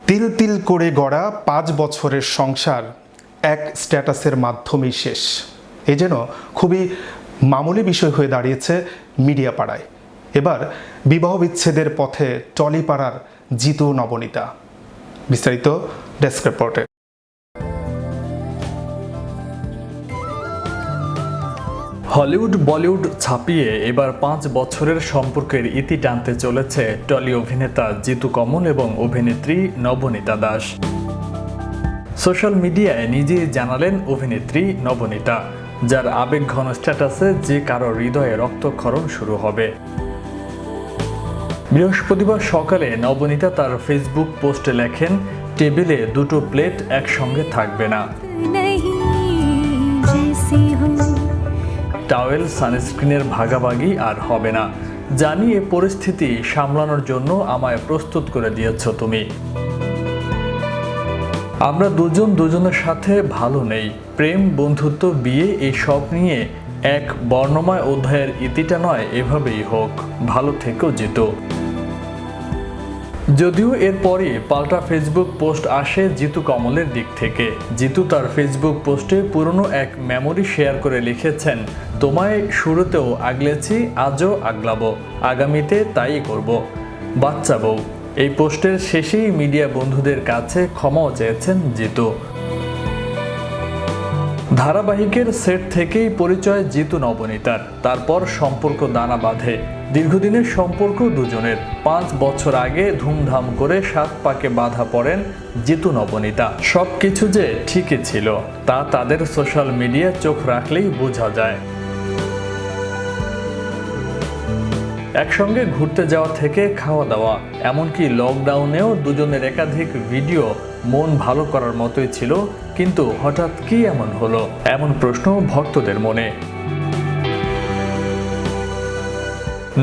তিল তিল করে গড়া 5 বছরের সংসার এক স্ট্যাটাসের মাধ্যমেই শেষ। এ যেন খুবই মামুলি বিষয় হয়ে দাঁড়িয়েছে মিডিয়া পাড়ায়। এবার বিবাহ বিচ্ছেদের পথে টলিপাড়ার জিতু নবনীতা। বিস্তারিত ডেস্ক রিপোর্টে। হলিউড বলিউড ছাপিয়ে এবার 5 বছরের সম্পর্কের ইতি টানতে চলেছে টলি অভিনেতা জিতু কমল এবং অভিনেত্রী নবনীতা দাস। সোশ্যাল মিডিয়ায় নিজেই জানালেন অভিনেত্রী নবনীতা, যার আবেগঘন স্ট্যাটাসে যে কারো হৃদয়ে রক্তক্ষরণ শুরু হবে। বৃহস্পতিবার সকালে নবনীতা তার ফেসবুক পোস্টে লেখেন, টেবিলে দুটো প্লেট একসঙ্গে থাকবে না। টাওয়েল সানস্ক্রিনের ভাগাভাগি আর হবে না। জানি এ পরিস্থিতি সামলানোর জন্য আমায় প্রস্তুত করে দিয়েছ তুমি। আমরা দুজন দুজনের সাথে ভালো নেই। প্রেম, বন্ধুত্ব, বিয়ে এই সব নিয়ে এক বর্ণময় অধ্যায়ের ইতিটা নয়, এভাবেই হোক। ভালো থেকো জিতু। যদিও এরপরই পাল্টা ফেসবুক পোস্ট আসে জিতু কমলের দিক থেকে। জিতু তার ফেসবুক পোস্টে পুরনো এক মেমোরি শেয়ার করে লিখেছেন, তোমায় শুরুতেও আগলেছি, আজও আগলাবো, আগামীতে তাই করব, বাচ্চা বউ। এই পোস্টের শেষেই মিডিয়া বন্ধুদের কাছে ক্ষমাও চেয়েছেন জিতু। ধারাবাহিকের সেট থেকেই পরিচয় জিতু নবনীতার। তারপর সম্পর্ক দানা বাঁধে। দীর্ঘদিনের সম্পর্ক দুজনের। 5 বছর আগে ধুমধাম করে 7 পাকে বাঁধা পড়েন জিতু নবনীতা। সবকিছু যে ঠিকই ছিল তা তাদের সোশ্যাল মিডিয়া চোখ রাখলেই বোঝা যায়। একসঙ্গে ঘুরতে যাওয়া থেকে খাওয়া দাওয়া, এমনকি লকডাউনেও দুজনের একাধিক ভিডিও মন ভালো করার মতোই ছিল। কিন্তু হঠাৎ কি এমন হলো, এমন প্রশ্ন ভক্তদের মনে।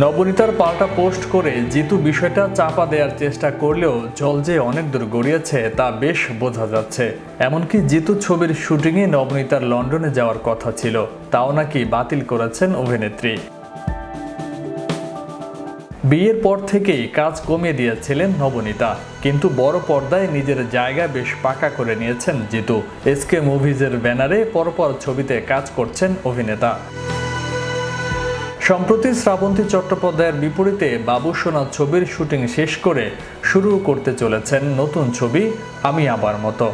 নবনীতার পাল্টা পোস্ট করে জিতু বিষয়টা চাপা দেওয়ার চেষ্টা করলেও জল যে অনেক দূর গড়িয়েছে তা বেশ বোঝা যাচ্ছে। এমনকি জিতু ছবির শুটিংয়ে নবনীতার লন্ডনে যাওয়ার কথা ছিল, তাও নাকি বাতিল করেছেন অভিনেত্রী। বিয়ের পর থেকেই কাজ কমিয়ে দিয়েছিলেন নবনীতা, কিন্তু বড় পর্দায় নিজের জায়গা বেশ পাকা করে নিয়েছেন জিতু। এসকে মুভিজের ব্যানারে পরপর ছবিতে কাজ করছেন অভিনেতা। সম্প্রতি শ্রাবন্তী চট্টোপাধ্যায়ের বিপরীতে বাবুসোনা ছবির শুটিং শেষ করে শুরু করতে চলেছেন নতুন ছবি আমি আমার মতো।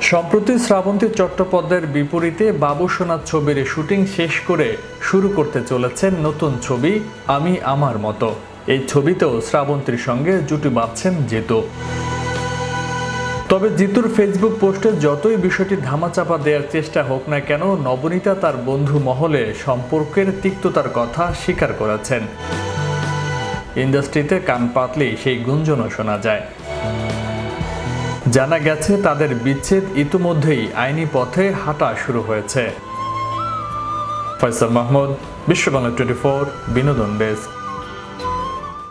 সম্প্রতি শ্রাবন্তী চট্টোপাধ্যায়ের বিপরীতে বাবুসোনা ছবির শুটিং শেষ করে শুরু করতে চলেছেন নতুন ছবি আমি আমার মতো। এই ছবিতেও শ্রাবন্তীর সঙ্গে জুটি বাঁধছেন জিতু। তবে জিতুর ফেসবুক পোস্টে যতই বিষয়টি ধামাচাপা দেওয়ার চেষ্টা হোক না কেন, নবনীতা তার বন্ধু মহলে সম্পর্কের তিক্ততার কথা স্বীকার করেছেন। ইন্ডাস্ট্রিতে কান পাতলেই সেই গুঞ্জনও শোনা যায়। জানা গেছে তাদের বিচ্ছেদ ইতিমধ্যেই আইনি পথে হাঁটা শুরু হয়েছে। ফয়সাল মাহমুদ, বিশ্ব বাংলা 24, বিনোদন ডেস্ক।